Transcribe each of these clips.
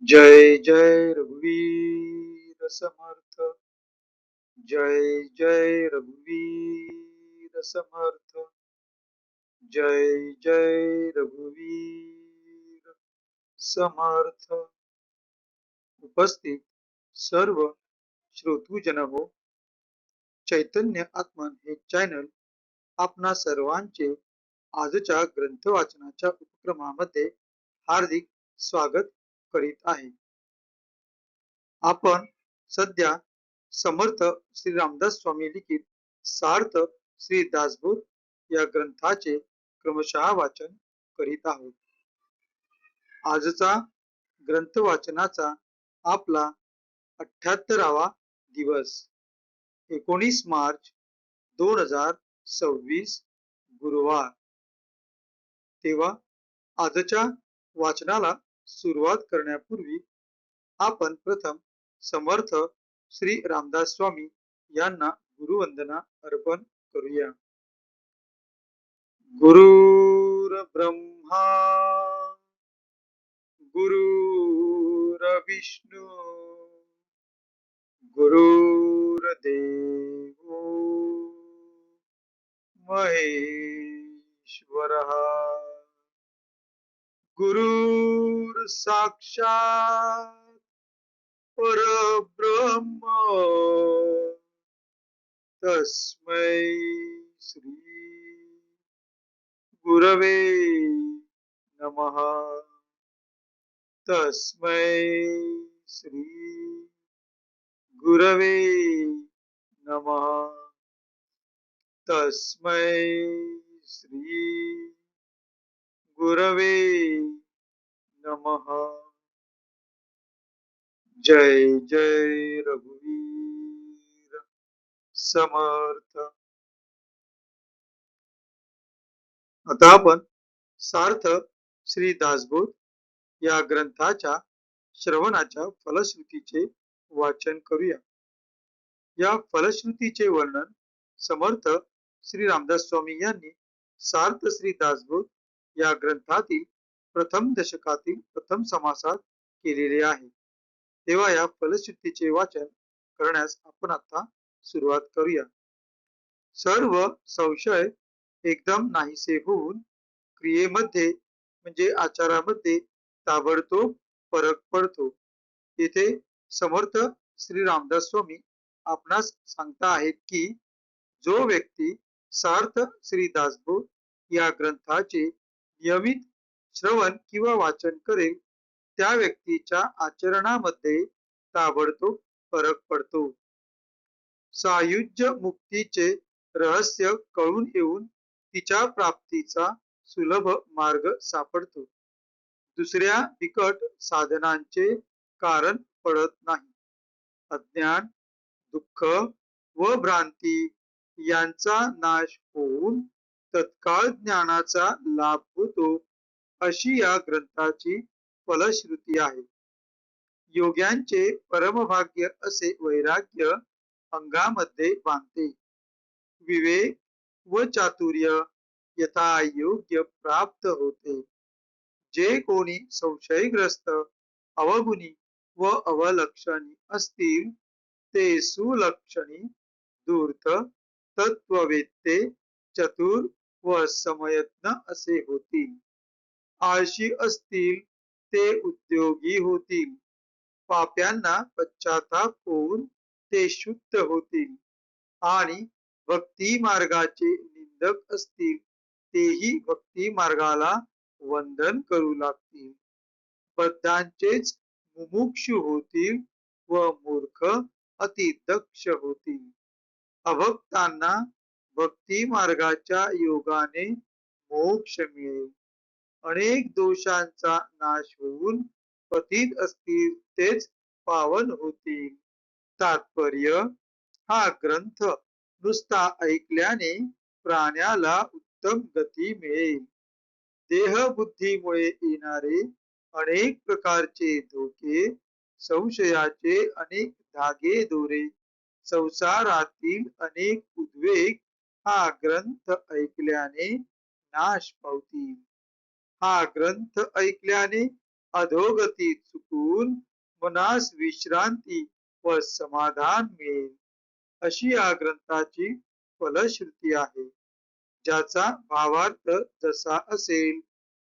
जय जय रघुवीर समर्थ। जय जय रघुवीर समर्थ। जय जय रघुवीर समर्थ। उपस्थित सर्व श्रोतृजन हो, चैतन्य आत्मन हे चॅनल आपणा सर्वांचे आजच्या ग्रंथ वाचनाच्या उपक्रमामध्ये हार्दिक स्वागत करीत आहे। आपण सध्या समर्थ श्री रामदास स्वामी लिखित सार्थ श्री दासबोध या ग्रंथाचे क्रमशः वाचन करीत आहोत। आजचा ग्रंथ वाचनाचा आपला 78वा दिवस 19 मार्च 2026 गुरुवार। तेव्हा आजच्या वाचनाला सुरुवात करण्यापूर्वी आपण प्रथम समर्थ श्री रामदास स्वामी यांना गुरुवंदना अर्पण करूया। गुरुर ब्रह्मा गुरुर विष्णू गुरुर्देवो महेश्वरः गुरुर साक्षात परब्रह्म तस्मै श्री गुरवे नमः। तस्मै श्री गुरवे नमः। तस्मै श्री गुरवे नमः। जय जय रघुवीर समर्थ। आता आपण सार्थ श्री दासबोध या ग्रंथाच्या श्रवणाच्या फलश्रुतीचे वाचन करूया। या फलश्रुतीचे वर्णन समर्थ श्री रामदास स्वामी यांनी सार्थ श्री दासबोध या ग्रंथातील प्रथम दशकातील प्रथम समासात केलेले आहे। तेव्हा या फलश्रुतीचे वाचन करण्यास आपण आता सुरुवात करूया। सर्व संशय एकदम नाहीसे होऊन क्रियेमध्ये म्हणजे आचारामध्ये ताबडतोब फरक पडतो। येथे समर्थ श्री रामदास स्वामी आपणास सांगता आहेत की जो व्यक्ती सार्थ श्री दासबोध या ग्रंथाचे नियमित श्रवण किंवा वाचन करेल त्या व्यक्तीच्या आचरणामध्ये ताबडतोब फरक पडतो। सायुज्य मुक्तीचे रहस्य कळून येऊन तिच्या प्राप्तीचा सुलभ मार्ग सापडतो। दुसऱ्या बिकट साधनांचे कारण पडत नाही। अज्ञान दुःख व भ्रांती यांचा नाश होऊन तत्काळ ज्ञानाचा लाभ होतो अशी या ग्रंथाची फलश्रुती आहे। योग्यांचे परमभाग्य असे वैराग्य अंगामध्ये बांधते। विवेक व चातुर्य यथायोग्य प्राप्त होते। जे कोणी संशयग्रस्त अवगुणी व अवलक्षणी असतील ते सुलक्षणी धूर्त तत्ववेत्ते चतुर व समयत्न असे होतील। आळशी असतील ते उद्योगी होतील। पाप्यांना पश्चाताप होऊन ते शुद्ध होतील आणि भक्ती मार्गाचे निंदक असतील तेही भक्ती मार्गाला वंदन करू लागतील। बद्धांचेच मुमुक्षु होतील व मूर्ख अति दक्ष होतील। अभक्तांना भक्ती मार्गाच्या योगाने मोक्ष मिळेल। अनेक दोषांचा नाश होऊन पतित असतील तेच पावन होतील। तात्पर्य हा ग्रंथ नुसता ऐकल्याने प्राण्याला उत्तम गती मिळेल। देहबुद्धीमुळे येणारे अनेक प्रकारचे धोके संशयाचे अनेक धागे दोरे संसारातील अनेक उद्वेग हा ग्रंथ ऐकल्याने नाश पावतील। हा ग्रंथ ऐकल्याने अधोगती चुकून मनास विश्रांती व समाधान मिळेल, अशी या ग्रंथाची फलश्रुती आहे. ज्याचा भावार्थ जसा असेल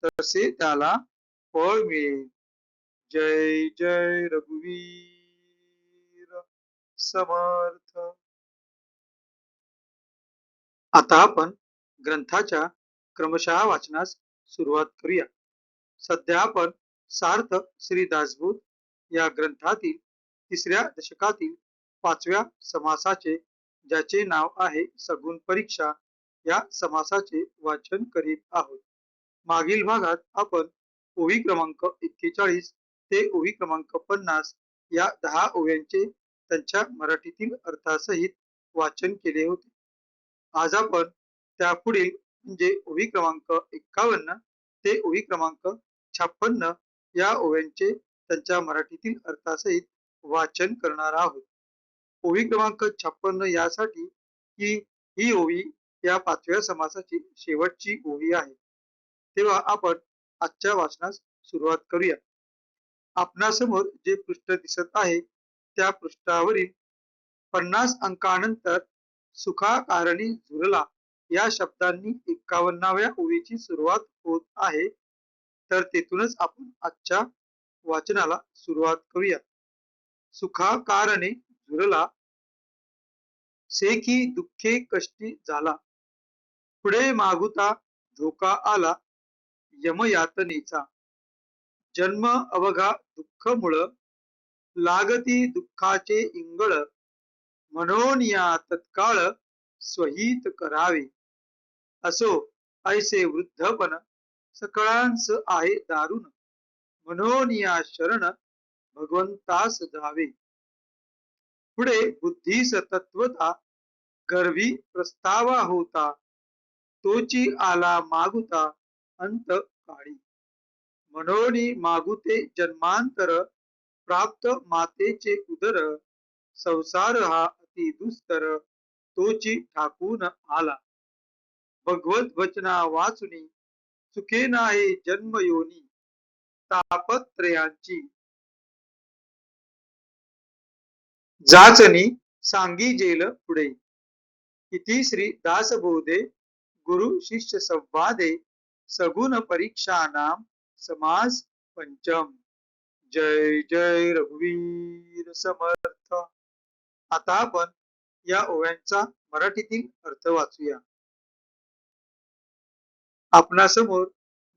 तसे त्याला फळ मिळेल. जय जय रघुवीर समर्थ. आता आपण ग्रंथाच्या क्रमशः वाचनास सुरुवात करूया. सध्या आपण सार्थ श्री दासबोध या ग्रंथातील तिसऱ्या दशकातील 5व्या समासाचे, ज्याचे नाव आहे सगुण परीक्षा, या समासाचे वाचन करीत आहोत. मागील भागात आपण ओवी क्रमांक 41 ते ओवी क्रमांक 50 या 10 ओव्यांचे त्यांच्या मराठीतील अर्थासहित वाचन केले होते. आज आपण त्यापुढील म्हणजे ओवी क्रमांक 51 ते ओवी क्रमांक 56 या ओव्यांचे त्यांच्या मराठीतील अर्थासहित वाचन करणार आहोत. ओवी क्रमांक 56 यासाठी की ही ओवी या 5व्या समासाची शेवटची ओवी आहे. तेव्हा आपण आजच्या वाचनास सुरुवात करूया. आपणासमोर जे पृष्ठ दिसत आहे त्या पृष्ठावरील 50 अंकानंतर सुखाकारणी झुरला या शब्दांनी 51व्या ओवीची सुरुवात होत आहे. तर तेथूनच आपण आजच्या वाचनाला सुरुवात करूया. सुखाकारणे झुरला, सेकी दुःखे कष्टी झाला, पुढे मागुता धोका आला, यमयातनेचा. जन्म अवघा दुःख मुळ, लागती दुःखाचे इंगळ, म्हणून या तत्काळ स्वहित करावे. असो ऐसे वृद्धपण, सकळांस आहे दारुण, म्हणून या शरण भगवंतास जावे. पुढे बुद्धीस तत्वता, गर्वी प्रस्तावा होता, तोची आला मागुता अंत काळी. म्हणून मागुते जन्मांतर, प्राप्त मातेचे उदर, संसार हा अति दुस्तर, तोची ठाकून आला. भगवत वचना वाचुनी, चुके नाही जन्म योनी, तापत्रयांची. जाचनी सांगी जेल पुढे. इति श्री दासबोधे गुरु शिष्य संवादे सगुण परीक्षा नाम समास पंचम. जय जय रघुवीर समर्थ. आता आपण या ओव्यांचा मराठीतील अर्थ वाचूया. आपणासमोर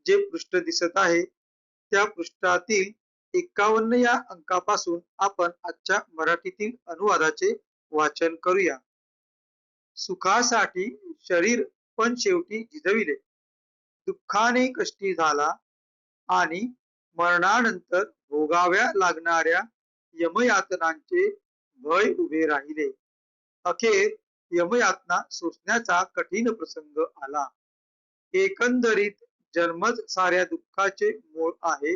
जे पृष्ठ दिसत आहे त्या पृष्ठातील 51 या अंकापासून आपण आजच्या मराठीतील अनुवादाचे वाचन करूया. सुखासाठी शरीर पण शेवटी झिजविले, दुःखाने कष्टी झाला आणि मरणानंतर भोगाव्या लागणाऱ्या यमयातनांचे भय उभे राहिले. अखेर यमयातना सोसण्याचा कठीण प्रसंग आला. एकंदरीत जन्मच साऱ्या दुःखाचे मूळ आहे.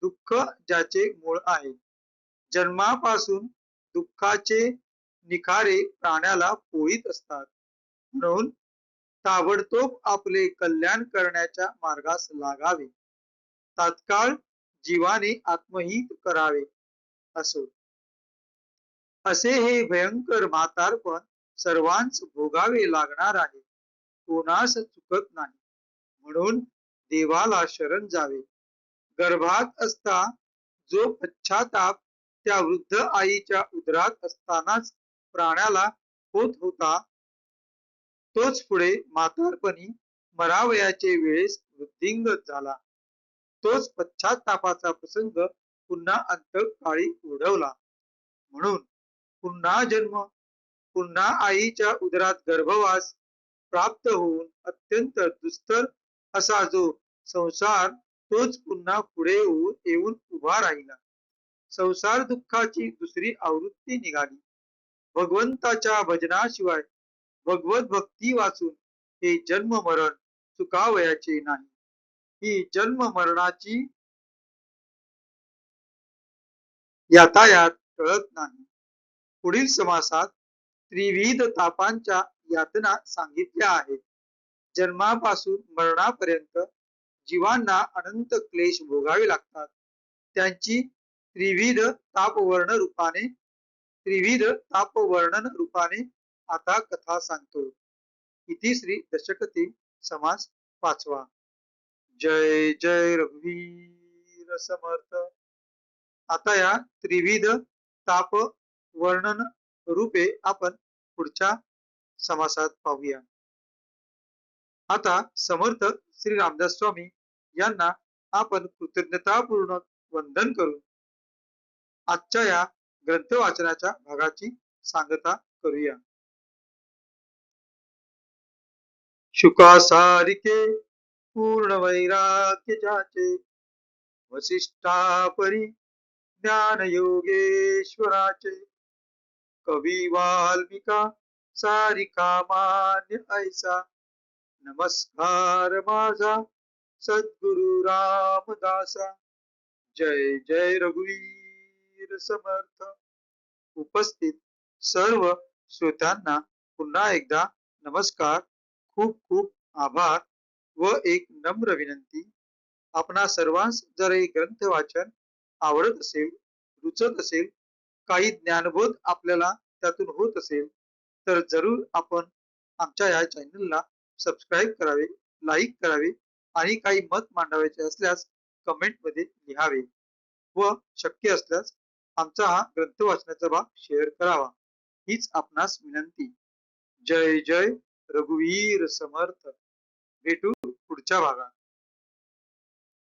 दुःख ज्याचे मूळ आहे. जन्मापासून दुःखाचे निखारे प्राण्याला पोळीत असतात. म्हणून ताबडतोब आपले कल्याण करण्याच्या मार्गास लागावे. तात्काळ जीवाने आत्महित करावे. असो असे हे भयंकर म्हातारपण सर्वांच भोगावे लागणार आहे. कोणास चुकत नाही. म्हणून देवाला शरण जावे. गर्भात असता जो पश्चाताप त्या वृद्ध आईच्या उदरात असतानाच प्राण्याला होत होता, तोच पुढे म्हातारपणी मरावयाचे वेळेस वृद्धिंगत झाला. तोच पश्चातापाचा प्रसंग पुन्हा अंतकाळी ओढवला. म्हणून पुन्हा जन्म, पुन्हा आईच्या उदरात गर्भवास प्राप्त होऊन अत्यंत दुस्तर असा जो संसार, तोच पुन्हा पुढे येऊन उभा राहिला. संसार दुःखाची दुसरी आवृत्ती निघाली. भगवंताच्या भजनाशिवाय भगवत भक्ती वाचून हे जन्म मरण चुकावयाचे नाही. ही जन्म मरणाची यातायात टळत नाही. पुढील समासात त्रिविध तापांच्या यातना सांगितल्या आहेत. जन्मापासून मरणापर्यंत जीवांना अनंत क्लेश भोगावे लागतात त्यांची त्रिविध तापवर्णन रूपाने आता कथा सांगतो. इति श्री दशकतील समास 5वा. जय जय रघुवीर समर्थ. आता या त्रिविध ताप वर्णन रूपे आपण पुढच्या समासात पाहूया. आता समर्थ श्री रामदास स्वामी यांना आपण कृतज्ञतापूर्ण वंदन करून आजच्या या ग्रंथ वाचनाच्या भागाची सांगता करूया. शुकासारिके पूर्ण वैराग्य ज्याचे वसिष्ठापरी ज्ञान योगेश्वराचे कवी वाल्मिका सारिका मान्य ऐसा नमस्कार माझा सद्गुरु रामदासा. जय जय रघुवीर समर्थ. उपस्थित सर्व श्रोत्यांना पुन्हा एकदा नमस्कार, खूप खूप आभार व एक नम्र विनंती. आपणा सर्वांस जर हे ग्रंथ वाचन आवडत असेल, रुचत असेल, काही ज्ञानबोध आपल्याला त्यातून होत असेल तर जरूर आपण आमच्या या चॅनलला सबस्क्राईब करावे, लाईक करावे आणि काही मत मांडावायचे असल्यास कमेंट मध्ये लिहावे व शक्य असल्यास आमचा हा ग्रंथ वाचनाचा भाग शेअर करावा हीच आपणास विनंती. जय जय रघुवीर समर्थ. भेटू पुढच्या भागात.